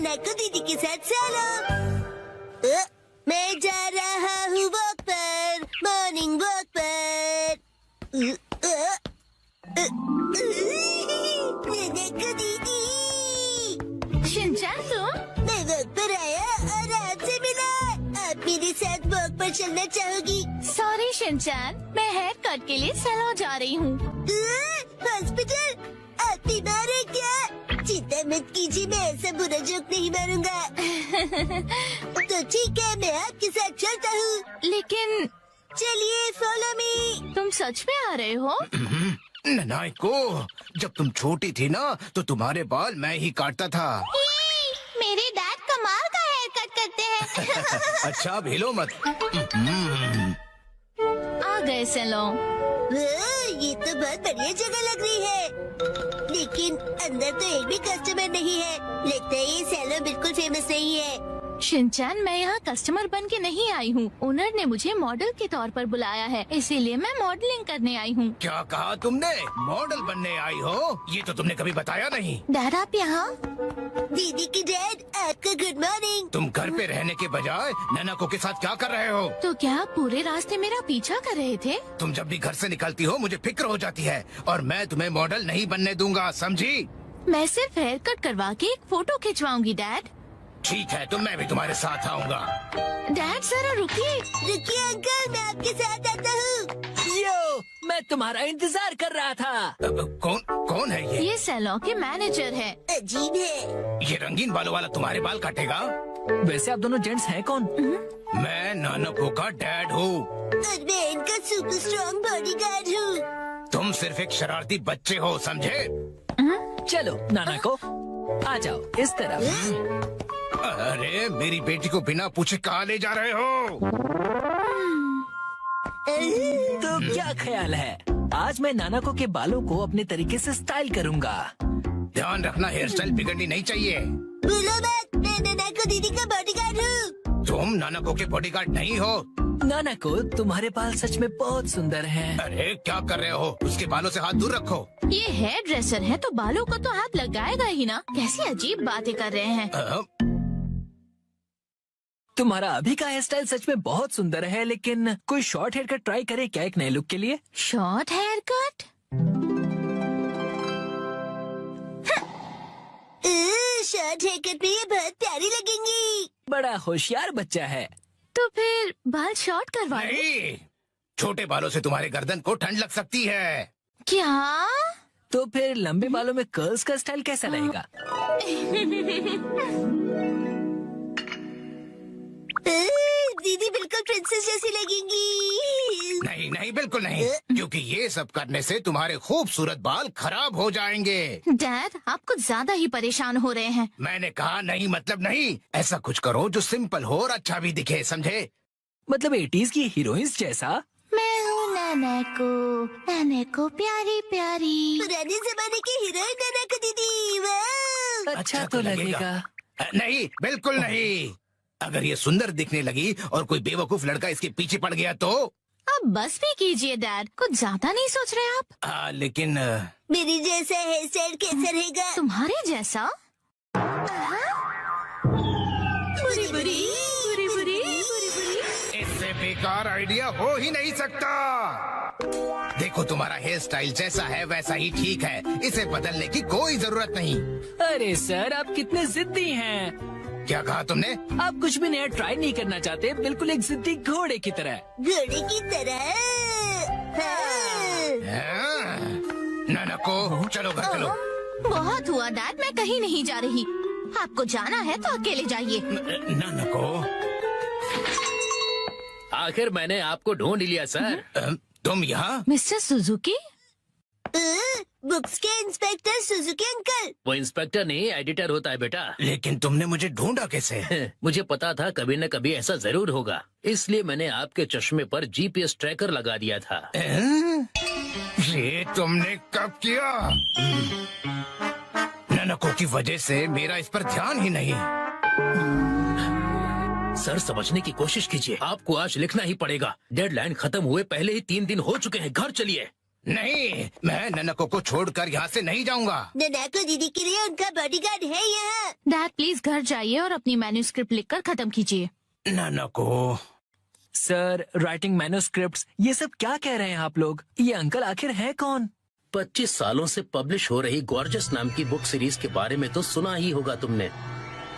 नैना को दीदी के साथ चलो। मैं जा रहा हूँ वॉक पर, मॉर्निंग वॉक पर। नैना को दीदी। शिनचैन तुम? मैं वॉक पर आया और आपसे मिला। आप मेरे साथ वॉक पर चलना चाहोगी? सॉरी शिनचैन, मैं हेयर कट के लिए सैलून जा रही हूँ। हॉस्पिटल? आप बीमार है क्या? चिंता मत कीजिए, मैं ऐसा बुरा जोक नहीं मारूंगा। तो ठीक है, मैं आपके साथ चलता हूँ। लेकिन चलिए फॉलो मी। तुम सच में आ रहे हो? नानाको, जब तुम छोटी थी ना तो तुम्हारे बाल मैं ही काटता था। मेरे डैड कमाल का हेयर कट करते हैं। अच्छा अब हिलो मत। आ गए सैलून। ये तो बहुत बढ़िया जगह लग रही है, लेकिन अंदर तो एक भी कस्टमर नहीं है। लगता है ये सैलून बिल्कुल फेमस नहीं है। शिनचैन, मैं यहाँ कस्टमर बन के नहीं आई हूँ। ओनर ने मुझे मॉडल के तौर पर बुलाया है, इसीलिए मैं मॉडलिंग करने आई हूँ। क्या कहा तुमने? मॉडल बनने आई हो? ये तो तुमने कभी बताया नहीं। डैड आप यहाँ? दीदी की डैड, आपका गुड मॉर्निंग। तुम घर पे रहने के बजाय नानाको के साथ क्या कर रहे हो? तो क्या आप पूरे रास्ते मेरा पीछा कर रहे थे? तुम जब भी घर से निकलती हो मुझे फिक्र हो जाती है, और मैं तुम्हें मॉडल नहीं बनने दूंगा, समझी? मैं सिर्फ हेयर कट करवा के एक फोटो खिंचवाऊंगी डैड। ठीक है, तो मैं भी तुम्हारे साथ आऊंगा। डैड जरा रुकिए। रुकिए अंकल, मैं आपके साथ आता हूँ। यो, मैं तुम्हारा इंतजार कर रहा था। कौन कौन है ये? ये सैलून के मैनेजर है। अजीब है। ये रंगीन बालों वाला तुम्हारे बाल काटेगा? वैसे आप दोनों जेंट्स हैं कौन? मैं नानाको का डैड हूँ। और मैं इनका सुपर स्ट्रॉन्ग बॉडीगार्ड हूँ। तुम सिर्फ एक शरारती बच्चे हो, समझे? चलो नाना को आ जाओ इस तरफ। अरे मेरी बेटी को बिना पूछे कहाँ ले जा रहे हो? तो क्या ख्याल है, आज मैं नानाको के बालों को अपने तरीके से स्टाइल करूंगा। ध्यान रखना, हेयर स्टाइल बिगड़नी नहीं चाहिए। बोलो मत, मैं नानाको दीदी का बॉडीगार्ड हूँ। तुम नानाको के बॉडीगार्ड नहीं हो। नानाको, तुम्हारे बाल सच में बहुत सुंदर हैं। अरे क्या कर रहे हो? उसके बालों से हाथ दूर रखो। ये हेयर ड्रेसर है तो बालों को तो हाथ लगाएगा ही ना। कैसी अजीब बातें कर रहे हैं। तुम्हारा अभी का हेयर स्टाइल सच में बहुत सुंदर है, लेकिन कोई शॉर्ट हेयर कट ट्राई करे क्या एक नए लुक के लिए? Short hair cut? Short hair cut में ये बहुत प्यारी लगेंगी। बड़ा होशियार बच्चा है। तो फिर बाल शॉर्ट करवा लो। नहीं, छोटे बालों से तुम्हारे गर्दन को ठंड लग सकती है। क्या? तो फिर लंबे बालों में कर्ल्स का स्टाइल कैसा रहेगा? दीदी बिल्कुल प्रिंसेस जैसी लगेंगी। नहीं नहीं, बिल्कुल नहीं, क्योंकि ये सब करने से तुम्हारे खूबसूरत बाल खराब हो जाएंगे। डैड आप कुछ ज्यादा ही परेशान हो रहे हैं। मैंने कहा नहीं मतलब नहीं। ऐसा कुछ करो जो सिंपल हो और अच्छा भी दिखे, समझे? मतलब 80s की हीरोइंस जैसा? मैं हूँ नानाको प्यारी प्यारी। पुराने जमाने की हीरोइन नानाको दीदी। वाह। अच्छा तो लगेगा। नहीं, बिल्कुल नहीं। अगर ये सुंदर दिखने लगी और कोई बेवकूफ लड़का इसके पीछे पड़ गया तो? अब बस भी कीजिए डैड, कुछ ज्यादा नहीं सोच रहे आप? लेकिन मेरी जैसा हेयर स्टाइल कैसा रहेगा? तुम्हारे जैसा? बुरी बुरी बुरी बुरी। इससे बेकार आइडिया हो ही नहीं सकता। देखो, तुम्हारा हेयर स्टाइल जैसा है वैसा ही ठीक है, इसे बदलने की कोई जरूरत नहीं। अरे सर, आप कितने जिद्दी हैं। क्या कहा तुमने? आप कुछ भी नया ट्राई नहीं करना चाहते, बिल्कुल एक जिद्दी घोड़े की तरह। घोड़े की तरह। हाँ। नानाको, चलो घर चलो। बहुत हुआ डैड, मैं कहीं नहीं जा रही। आपको जाना है तो अकेले जाइए। नानाको, आखिर मैंने आपको ढूंढ लिया सर। तुम यहाँ? Mister Suzuki? बुक्स के इंस्पेक्टर सुजुकी अंकल। वो इंस्पेक्टर नहीं एडिटर होता है बेटा। लेकिन तुमने मुझे ढूंढा कैसे? मुझे पता था कभी न कभी ऐसा जरूर होगा, इसलिए मैंने आपके चश्मे पर जीपीएस ट्रैकर लगा दिया था। ये तुमने कब किया? नानाको की वजह से मेरा इस पर ध्यान ही नहीं। सर समझने की कोशिश कीजिए, आपको आज लिखना ही पड़ेगा। डेडलाइन खत्म हुए पहले ही 3 दिन हो चुके हैं। घर चलिए। नहीं, मैं ननको को छोड़कर यहाँ से नहीं जाऊंगा। ननाको दीदी के लिए उनका बॉडीगार्ड है यहाँ। डैड प्लीज घर जाइए और अपनी मैन्युस्क्रिप्ट लिखकर खत्म कीजिए। ननको, सर, राइटिंग मैन्युस्क्रिप्ट्स, ये सब क्या कह रहे हैं आप लोग? ये अंकल आखिर है कौन? 25 सालों से पब्लिश हो रही गॉर्जस नाम की बुक सीरीज के बारे में तो सुना ही होगा तुमने।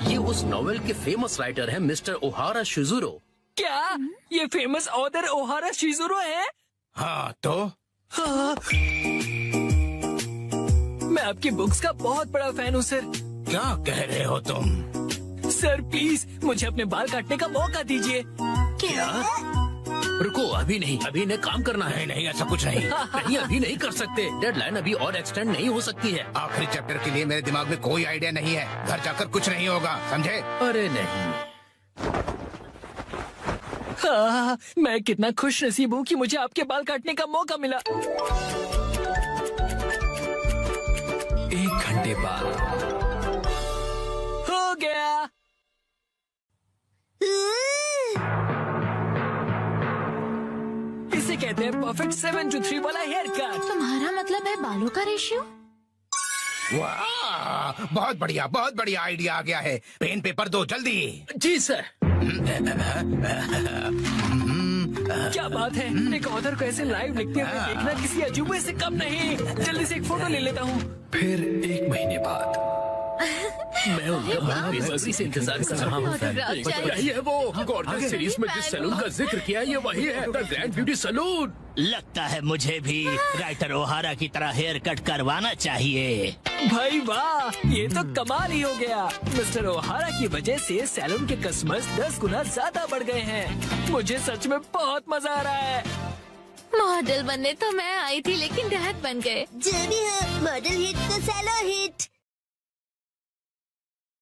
ये उस नॉवेल के फेमस राइटर हैं मिस्टर ओहारा शिजुरो। क्या ये फेमस ऑथर ओहारा शिजुरो है? हाँ तो हाँ। मैं आपकी बुक्स का बहुत बड़ा फैन हूँ सर। क्या कह रहे हो तुम? सर प्लीज मुझे अपने बाल काटने का मौका दीजिए। क्या? रुको, अभी नहीं, अभी ने काम करना है। नहीं, ऐसा कुछ नहीं। नहीं, अभी नहीं कर सकते। डेडलाइन अभी और एक्सटेंड नहीं हो सकती है। आखिरी चैप्टर के लिए मेरे दिमाग में कोई आइडिया नहीं है। घर जाकर कुछ नहीं होगा, समझे? अरे नहीं, हाँ, मैं कितना खुश नसीब हूँ कि मुझे आपके बाल काटने का मौका मिला। 1 घंटे बाद हो गया। इसे कहते हैं परफेक्ट 7 to 3 वाला हेयर कट। तुम्हारा मतलब है बालों का रेशियो? वाह, बहुत बढ़िया आइडिया आ गया है। पेन पेपर दो जल्दी। जी सर। क्या बात है, एक ऑथर को ऐसे लाइव लिखते हुए देखना किसी अजूबे से कम नहीं। जल्दी से एक फोटो ले लेता हूँ। फिर 1 महीने बाद मैं उनका बहुत बेसब्री से इंतजार कर रहा हूँ। Autograph चाहिए। यही है वो गॉर्जस सीरीज में जिस सैलून का जिक्र किया, ये वही है, द ग्रैंड ब्यूटी सैलून। लगता है मुझे भी राइटर ओहारा की तरह हेयर कट करवाना चाहिए। भाई वाह, ये तो कमाल ही हो गया। मिस्टर ओहारा की वजह से सैलून के कस्टमर्स 10 गुना ज्यादा बढ़ गए हैं। मुझे सच में बहुत मजा आ रहा है। मॉडल बनने तो मैं आई थी, लेकिन डैड बन गए। जो भी हो, मॉडल हिट तो सैलो हिट।